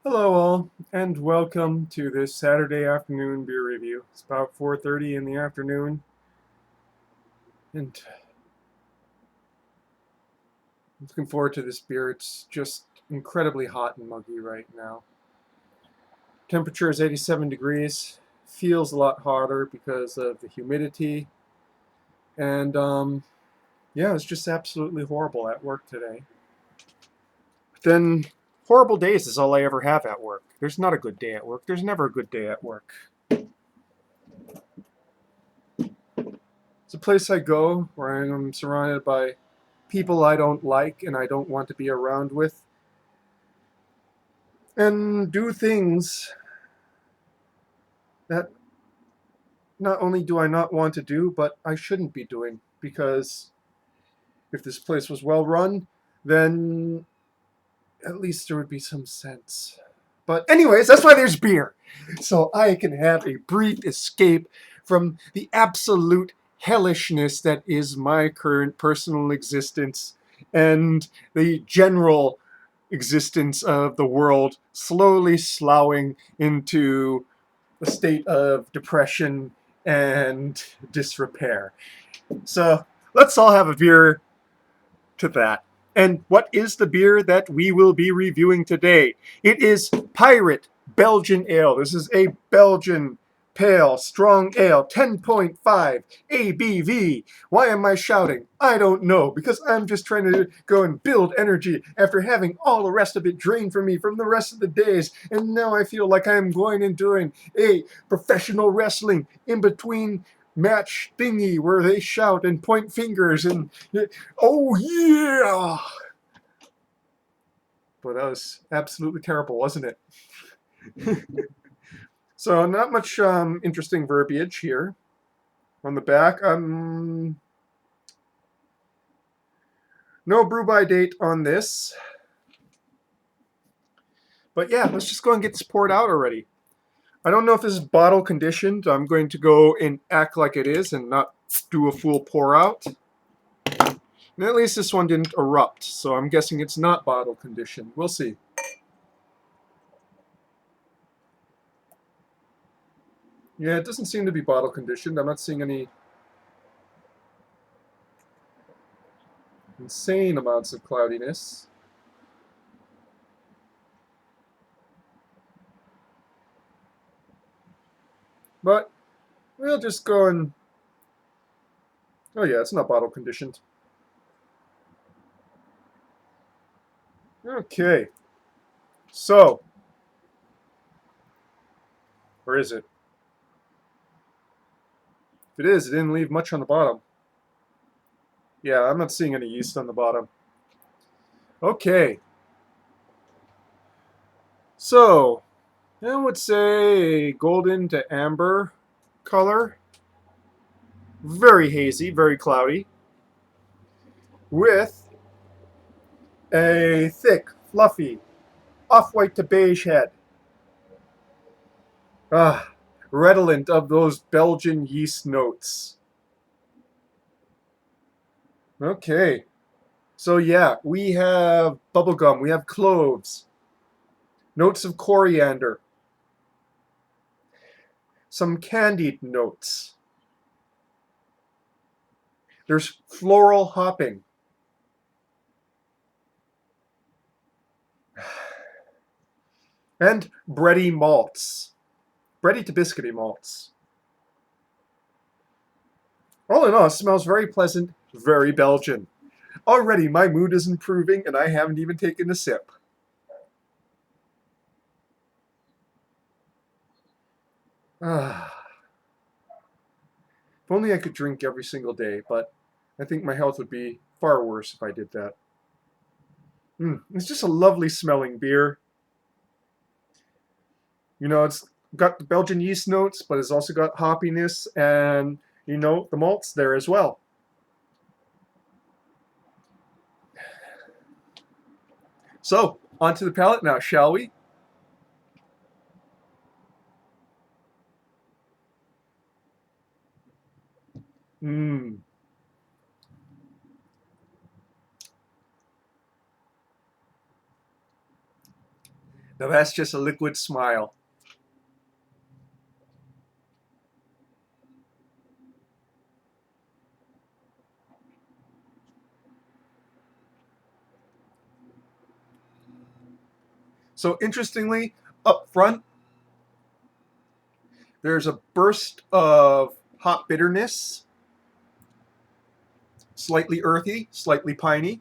Hello all, and welcome to this Saturday afternoon beer review. It's about 4:30 in the afternoon, and I'm looking forward to this beer. It's just incredibly hot and muggy right now. Temperature is 87 degrees. Feels a lot hotter because of the humidity, and yeah, it's just absolutely horrible at work today. But then, horrible days is all I ever have at work. There's not a good day at work. There's never a good day at work. It's a place I go where I'm surrounded by people I don't like and I don't want to be around with, and do things that not only do I not want to do, but I shouldn't be doing. Because if this place was well run, then at least there would be some sense. But, anyways, that's why there's beer. So I can have a brief escape from the absolute hellishness that is my current personal existence and the general existence of the world slowly sloughing into a state of depression and disrepair. So let's all have a beer to that. And what is the beer that we will be reviewing today? It is Piraat Belgian Ale. This is a Belgian pale strong ale, 10.5 ABV. Why am I shouting? I don't know, because I'm just trying to go and build energy after having all the rest of it drained from me from the rest of the days. And now I feel like I'm going and doing a professional wrestling in between match thingy where they shout and point fingers and oh yeah. But that was absolutely terrible, wasn't it? So not much interesting verbiage here on the back. No brew by date on this. But yeah, let's just go and get this poured out already. I don't know if this is bottle conditioned. I'm going to go and act like it is and not do a full pour out. And at least this one didn't erupt, so I'm guessing it's not bottle conditioned. We'll see. Yeah, it doesn't seem to be bottle conditioned. I'm not seeing any insane amounts of cloudiness. But we'll just go and... Oh yeah, it's not bottle conditioned. Okay. So, where is it? If it is, it didn't leave much on the bottom. Yeah, I'm not seeing any yeast on the bottom. Okay. So, I would say golden to amber color. Very hazy, very cloudy. With a thick, fluffy, off-white to beige head. Ah, redolent of those Belgian yeast notes. Okay. So yeah, we have bubblegum, we have cloves, notes of coriander, some candied notes. There's floral hopping. And bready malts. Bready to biscuity malts. All in all, it smells very pleasant, very Belgian. Already my mood is improving and I haven't even taken a sip. Ah, if only I could drink every single day, but I think my health would be far worse if I did that. It's just a lovely smelling beer. You know, it's got the Belgian yeast notes, but it's also got hoppiness and, the malts there as well. So, onto the palate now, shall we? Mmm. Now that's just a liquid smile. So interestingly, up front, there's a burst of hop bitterness, slightly earthy, slightly piney.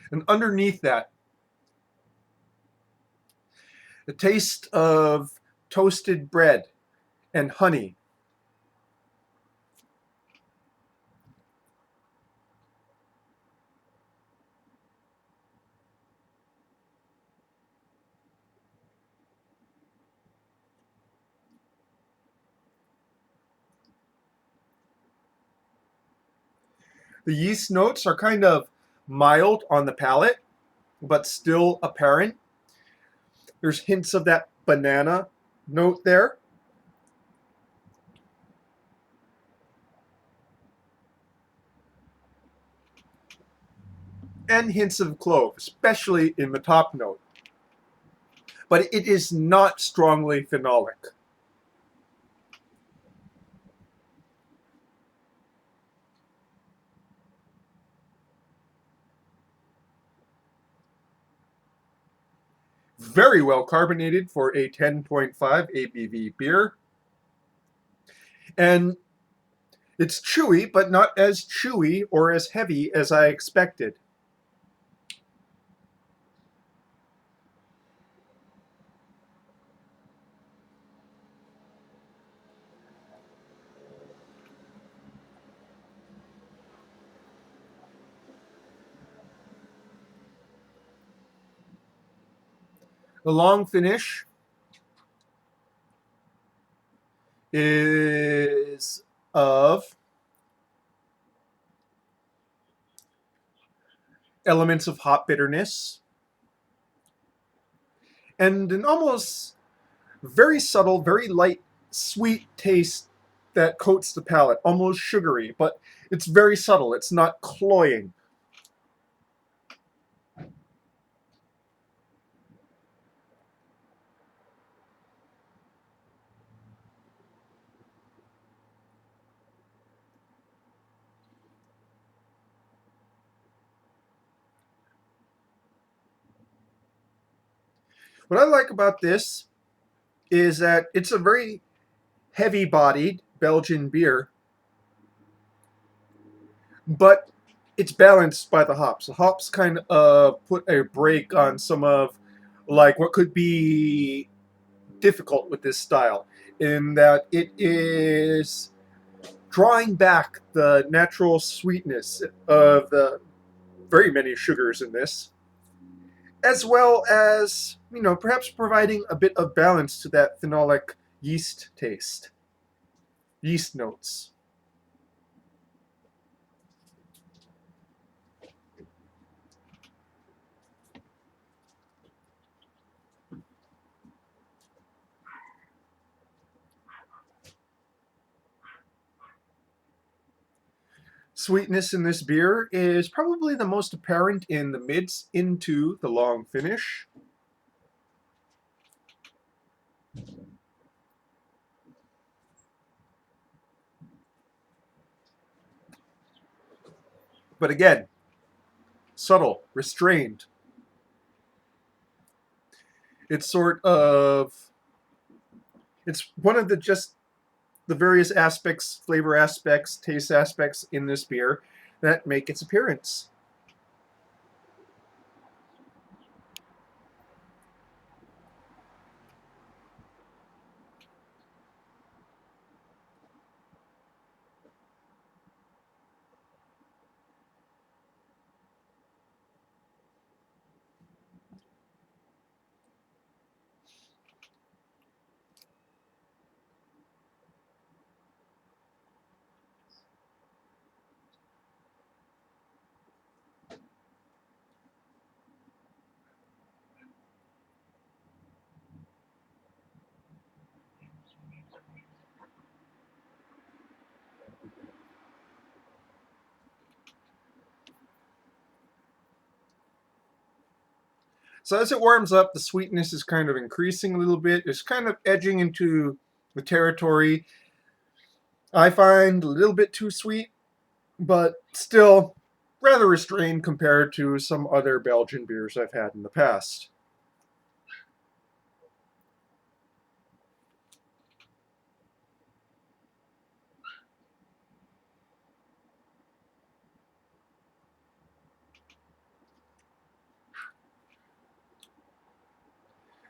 And underneath that, the taste of toasted bread and honey. The yeast notes are kind of mild on the palate, but still apparent. There's hints of that banana note there, and hints of clove, especially in the top note. But it is not strongly phenolic. Very well carbonated for a 10.5 ABV beer. And it's chewy, but not as chewy or as heavy as I expected. The long finish is of elements of hop bitterness and an almost very subtle, very light, sweet taste that coats the palate, almost sugary, but it's very subtle. It's not cloying. What I like about this is that it's a very heavy bodied Belgian beer, but it's balanced by the hops. The hops kind of put a break on some of like what could be difficult with this style in that it is drawing back the natural sweetness of the very many sugars in this, as well as, perhaps providing a bit of balance to that phenolic yeast taste, yeast notes. Sweetness in this beer is probably the most apparent in the mids into the long finish. But again, subtle, restrained. It's sort of, it's one of the just the various aspects, flavor aspects, taste aspects in this beer that make its appearance. So as it warms up, the sweetness is kind of increasing a little bit. It's kind of edging into the territory I find a little bit too sweet, but still rather restrained compared to some other Belgian beers I've had in the past.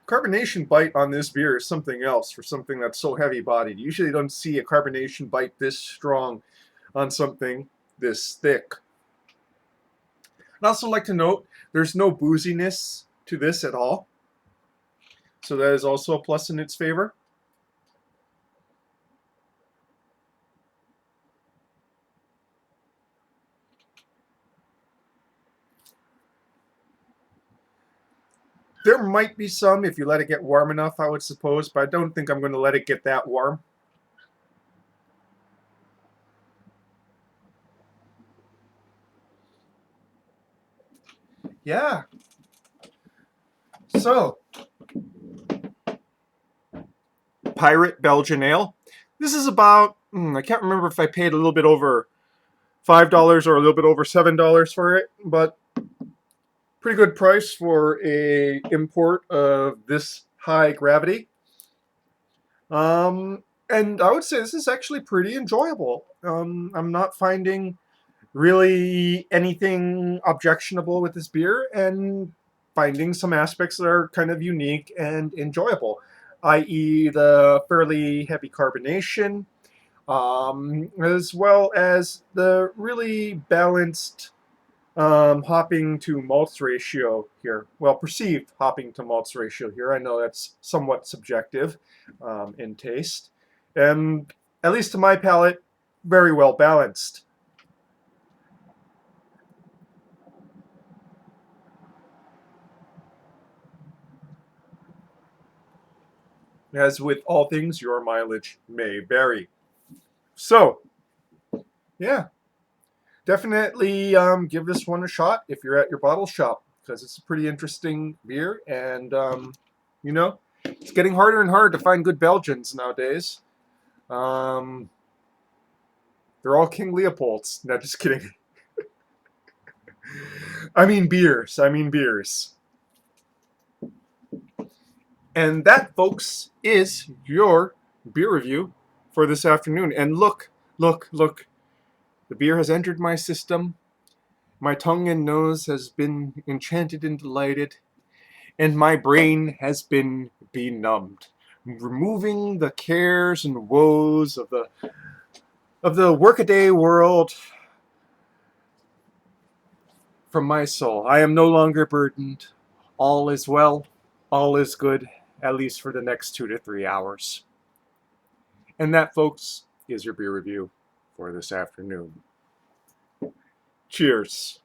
Carbonation bite on this beer is something else for something that's so heavy bodied. You usually don't see a carbonation bite this strong on something this thick. I'd also like to note there's no booziness to this at all. So that is also a plus in its favor. There might be some if you let it get warm enough, I would suppose, but I don't think I'm going to let it get that warm. Yeah. So, Pirate Belgian Ale. This is about, I can't remember if I paid a little bit over $5 or a little bit over $7 for it, but pretty good price for a import of this high gravity. And I would say this is actually pretty enjoyable. I'm not finding really anything objectionable with this beer, and finding some aspects that are kind of unique and enjoyable, i.e., the fairly heavy carbonation, as well as the really balanced hopping to malts ratio here. Well, perceived hopping to malts ratio here. I know that's somewhat subjective in taste. And at least to my palate, very well balanced. As with all things, your mileage may vary. So, yeah, definitely give this one a shot if you're at your bottle shop, because it's a pretty interesting beer, and you know, it's getting harder and harder to find good Belgians nowadays. Um, they're all King Leopolds. No, just kidding. I mean beers. I mean beers. And that, folks, is your beer review for this afternoon. And look, look, look. The beer has entered my system. My tongue and nose has been enchanted and delighted, and my brain has been benumbed, removing the cares and woes of the workaday world from my soul. I am no longer burdened. All is well. All is good, at least for the next 2 to 3 hours. And that, folks, is your beer review for this afternoon. Cheers.